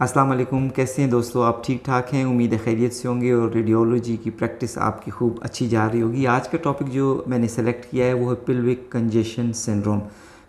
अस्सलाम वालेकुम। कैसे हैं दोस्तों? आप ठीक ठाक हैं? उम्मीद है खैरियत से होंगे और रेडियोलॉजी की प्रैक्टिस आपकी खूब अच्छी जा रही होगी। आज का टॉपिक जो मैंने सेलेक्ट किया है वो है पिल्विक कंजेशन सिंड्रोम।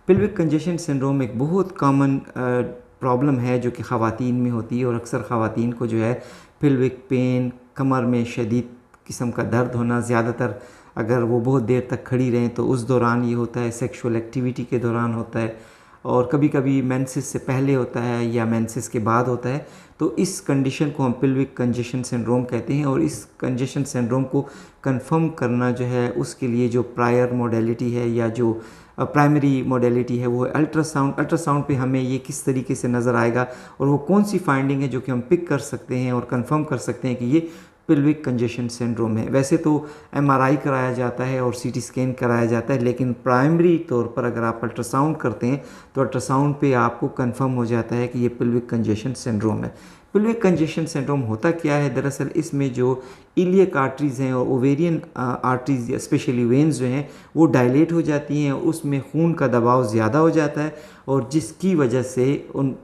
पिल्विक कंजेशन सिंड्रोम एक बहुत कॉमन प्रॉब्लम है जो कि ख़वातीन में होती है और अक्सर ख़वातीन को जो है पिल्विक पेन, कमर में शदीद किस्म का दर्द होना, ज़्यादातर अगर वो बहुत देर तक खड़ी रहें तो उस दौरान ये होता है, सेक्सुअल एक्टिविटी के दौरान होता है और कभी कभी मेंसेस से पहले होता है या मेंसेस के बाद होता है। तो इस कंडीशन को हम पिल्विक कंजेशन सिंड्रोम कहते हैं और इस कंजेशन सिंड्रोम को कंफर्म करना जो है उसके लिए जो प्रायर मोडेलिटी है या जो प्राइमरी मोडेलिटी है वो है अल्ट्रासाउंड। अल्ट्रासाउंड पे हमें ये किस तरीके से नज़र आएगा और वो कौन सी फाइंडिंग है जो कि हम पिक कर सकते हैं और कंफर्म कर सकते हैं कि ये पिल्विक कंजेशन सिंड्रोम है। वैसे तो एमआरआई कराया जाता है और सीटी स्कैन कराया जाता है, लेकिन प्राइमरी तौर पर अगर आप अल्ट्रासाउंड करते हैं तो अल्ट्रासाउंड पे आपको कंफर्म हो जाता है कि ये पिल्विक कंजेशन सिंड्रोम है। पिल्विक कंजेशन सिंड्रोम होता क्या है? दरअसल इसमें जो इलियक आर्टरीज़ हैं और ओवेरियन आर्टरीज़ स्पेशली वेन्स जो हैं वो डायलेट हो जाती हैं और उसमें खून का दबाव ज़्यादा हो जाता है और जिसकी वजह से उन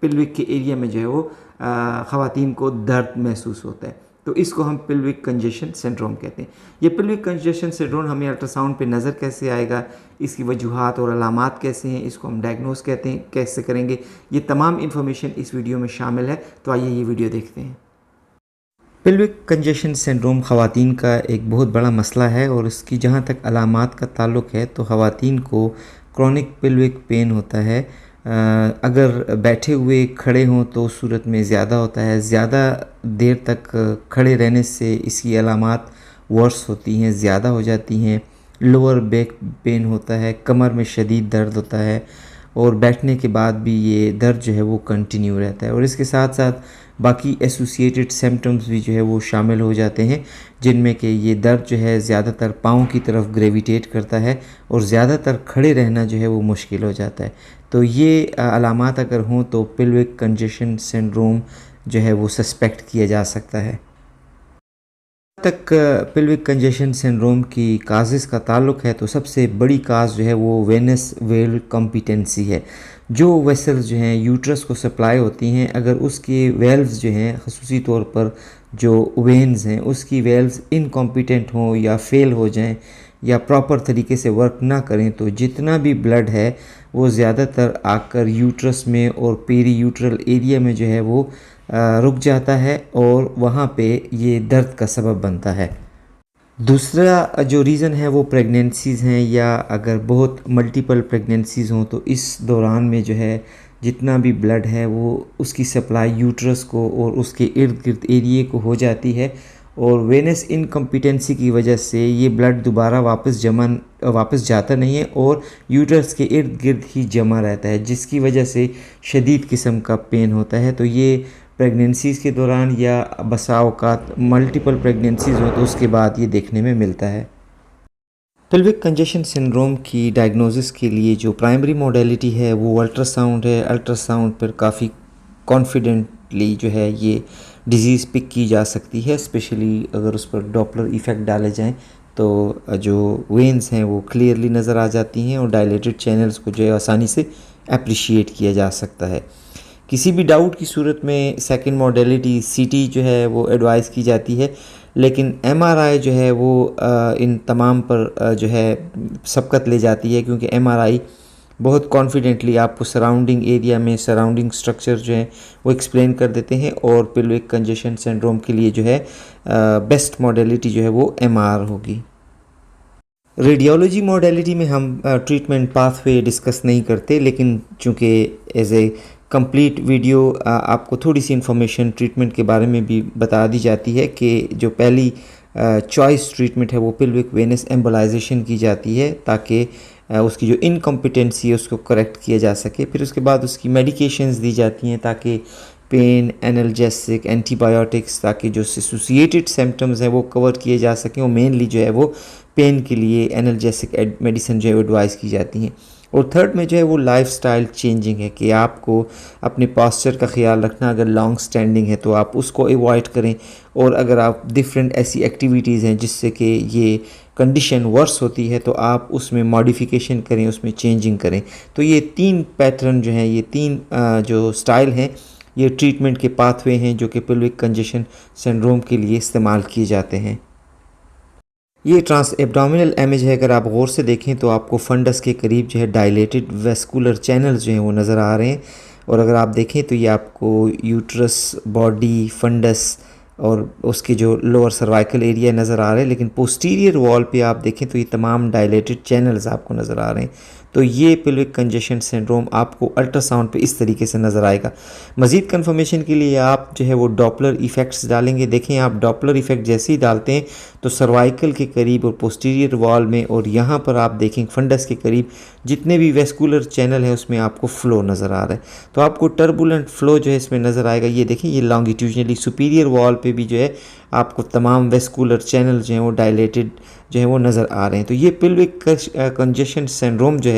पिल्विक के एरिया में जो है वो ख़वातीन को दर्द महसूस होता है। तो इसको हम पिल्विक कंजेशन सिंड्रोम कहते हैं। ये पिल्विक कंजेशन सिंड्रोम हमें अल्ट्रासाउंड पे नज़र कैसे आएगा, इसकी वजूहात और अलामात कैसे हैं, इसको हम डायग्नोस कहते हैं कैसे करेंगे, ये तमाम इन्फॉर्मेशन इस वीडियो में शामिल है। तो आइए ये वीडियो देखते हैं। पिल्विक कंजेशन सिंड्रोम ख़वातीन का एक बहुत बड़ा मसला है और इसकी जहाँ तक अलामात का ताल्लुक़ है तो ख़वातीन को क्रॉनिक पिल्विक पेन होता है। अगर बैठे हुए खड़े हों तो उस सूरत में ज़्यादा होता है, ज़्यादा देर तक खड़े रहने से इसकी अलामात वर्स होती हैं, ज़्यादा हो जाती हैं। लोअर बैक पेन होता है, कमर में शदीद दर्द होता है और बैठने के बाद भी ये दर्द जो है वो कंटिन्यू रहता है और इसके साथ साथ बाकी एसोसिएटेड सिम्टम्स भी जो है वो शामिल हो जाते हैं, जिनमें कि ये दर्द जो है ज़्यादातर पाँव की तरफ ग्रेविटेट करता है और ज़्यादातर खड़े रहना जो है वो मुश्किल हो जाता है। तो ये अलामात अगर हों तो पिल्विक कंजेशन सिंड्रोम जो है वो सस्पेक्ट किया जा सकता है। तक पिल्विक कंजेशन सिंड्रोम की काजेज़ का ताल्लुक़ है तो सबसे बड़ी काज जो है वो वेनस वेल कॉम्पिटेंसी है। जो वेसल्स जो हैं यूट्रस को सप्लाई होती हैं, अगर उसके वेल्व्स जो हैं ख़ुसूसी तौर पर जो वेन्स हैं उसकी वेल्व्स इनकॉम्पिटेंट हों या फेल हो जाएं या प्रॉपर तरीके से वर्क ना करें तो जितना भी ब्लड है वो ज़्यादातर आकर यूट्रस में और पेरी यूट्रल एरिया में जो है वो रुक जाता है और वहाँ पे ये दर्द का सबब बनता है। दूसरा जो रीज़न है वो प्रेगनेंसीज़ हैं या अगर बहुत मल्टीपल प्रेगनेंसीज़ हों तो इस दौरान में जो है जितना भी ब्लड है वो उसकी सप्लाई यूट्रस को और उसके इर्द गिर्द एरिए को हो जाती है और वेनस इनकम्पिटेंसी की वजह से ये ब्लड दोबारा वापस जाता नहीं है और यूट्रस के इर्द गिर्द ही जमा रहता है, जिसकी वजह से शदीद किस्म का पेन होता है। तो ये प्रेगनेंसीज़ के दौरान या बसा औक़ात मल्टीपल प्रेगनेंसीज़ हो तो उसके बाद ये देखने में मिलता है। पिल्विक कंजेशन सिंड्रोम की डायग्नोसिस के लिए जो प्राइमरी मोडेलिटी है वो अल्ट्रासाउंड है। अल्ट्रासाउंड पर काफ़ी कॉन्फिडेंटली जो है ये डिज़ीज़ पिक की जा सकती है, स्पेशली अगर उस पर डॉपलर इफ़ेक्ट डाले जाएं तो जो वेन्स हैं वो क्लियरली नज़र आ जाती हैं और डायलेटेड चैनल्स को जो है आसानी से अप्रिशिएट किया जा सकता है। किसी भी डाउट की सूरत में सेकंड मॉडलिटी सीटी जो है वो एडवाइस की जाती है, लेकिन एमआरआई जो है वो इन तमाम पर जो है सबकत ले जाती है, क्योंकि एमआरआई बहुत कॉन्फिडेंटली आपको सराउंडिंग एरिया में सराउंडिंग स्ट्रक्चर जो है वो एक्सप्लेन कर देते हैं और पिल्विक कंजेशन सिंड्रोम के लिए जो है बेस्ट मॉडलिटी जो है वो एमआर होगी। रेडियोलॉजी मॉडलिटी में हम ट्रीटमेंट पाथवे डिस्कस नहीं करते, लेकिन चूँकि एज ए कंप्लीट वीडियो आपको थोड़ी सी इन्फॉर्मेशन ट्रीटमेंट के बारे में भी बता दी जाती है कि जो पहली चॉइस ट्रीटमेंट है वो पिल्विक वेनस एम्बोलाइजेशन की जाती है ताकि उसकी जो इनकम्पिटेंसी है उसको करेक्ट किया जा सके। फिर उसके बाद उसकी मेडिकेशंस दी जाती हैं ताकि पेन, एनाल्जेसिक, एंटीबायोटिक्स, ताकि जो एसोसिएटेड सिम्टम्स हैं वो कवर किए जा सकें और मेनली जो है वो पेन के लिए एनाल्जेसिक मेडिसिन जो है एडवाइस की जाती हैं। और थर्ड में जो है वो लाइफस्टाइल चेंजिंग है कि आपको अपने पास्चर का ख्याल रखना, अगर लॉन्ग स्टैंडिंग है तो आप उसको अवॉइड करें और अगर आप डिफरेंट ऐसी एक्टिविटीज़ हैं जिससे कि ये कंडीशन वर्स होती है तो आप उसमें मॉडिफिकेशन करें, उसमें चेंजिंग करें। तो ये तीन पैटर्न जो हैं, ये तीन जो स्टाइल हैं, ये ट्रीटमेंट के पाथवे हैं जो कि पेल्विक कंजेशन सिंड्रोम के लिए इस्तेमाल किए जाते हैं। ये ट्रांस एब्डोमिनल इमेज है, अगर आप गौर से देखें तो आपको फंडस के करीब जो है डायलेटेड वेस्कुलर चैनल्स जो हैं वो नज़र आ रहे हैं। और अगर आप देखें तो ये आपको यूट्रस, बॉडी, फंडस और उसके जो लोअर सर्वाइकल एरिया नज़र आ रहे हैं, लेकिन पोस्टीरियर वॉल पे आप देखें तो ये तमाम डायलेटेड चैनल्स आपको नज़र आ रहे हैं। तो ये पेल्विक कंजेशन सिंड्रोम आपको अल्ट्रासाउंड पे इस तरीके से नज़र आएगा। मज़ीद कंफर्मेशन के लिए आप जो है वो डॉपलर इफ़ेक्ट्स डालेंगे। देखें आप डॉपलर इफ़ेक्ट जैसे ही डालते हैं तो सर्वाइकल के करीब और पोस्टीरियर वॉल में और यहाँ पर आप देखें फंडस के करीब जितने भी वेस्कुलर चैनल है उसमें आपको फ़्लो नज़र आ रहा है। तो आपको टर्बुलेंट फ़्लो जो है इसमें नज़र आएगा। ये देखें ये लॉन्गिट्यूजनली सुपीरियर वॉल पे भी जो है आपको तमाम वेस्कुलर चैनल जो हैं वो डायलेटेड जो है वो नज़र आ रहे हैं। तो ये पेल्विक कंजेशन सिंड्रोम जो है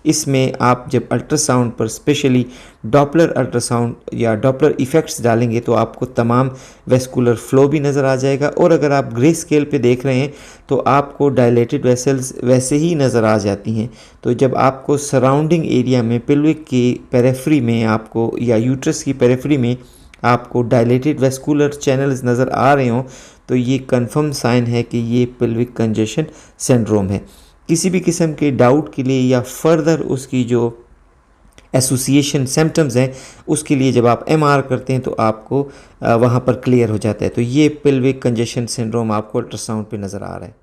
इसमें आप जब अल्ट्रासाउंड पर स्पेशली डॉपलर अल्ट्रासाउंड या डॉपलर इफ़ेक्ट्स डालेंगे तो आपको तमाम वेस्कुलर फ़्लो भी नज़र आ जाएगा। और अगर आप ग्रे स्केल पे देख रहे हैं तो आपको डायलेटेड वेसल्स वैसे ही नज़र आ जाती हैं। तो जब आपको सराउंडिंग एरिया में पेल्विक की पेरिफेरी में आपको या यूट्रस की पेरिफेरी में आपको डायलेटेड वेस्कुलर चैनल्स नज़र आ रहे हों तो ये कंफर्म साइन है कि ये पेल्विक कंजेशन सिंड्रोम है। किसी भी किस्म के डाउट के लिए या फर्दर उसकी जो एसोसिएशन सिम्टम्स हैं उसके लिए जब आप एमआर करते हैं तो आपको वहाँ पर क्लियर हो जाता है। तो ये पेल्विक कंजेशन सिंड्रोम आपको अल्ट्रासाउंड पे नज़र आ रहा है।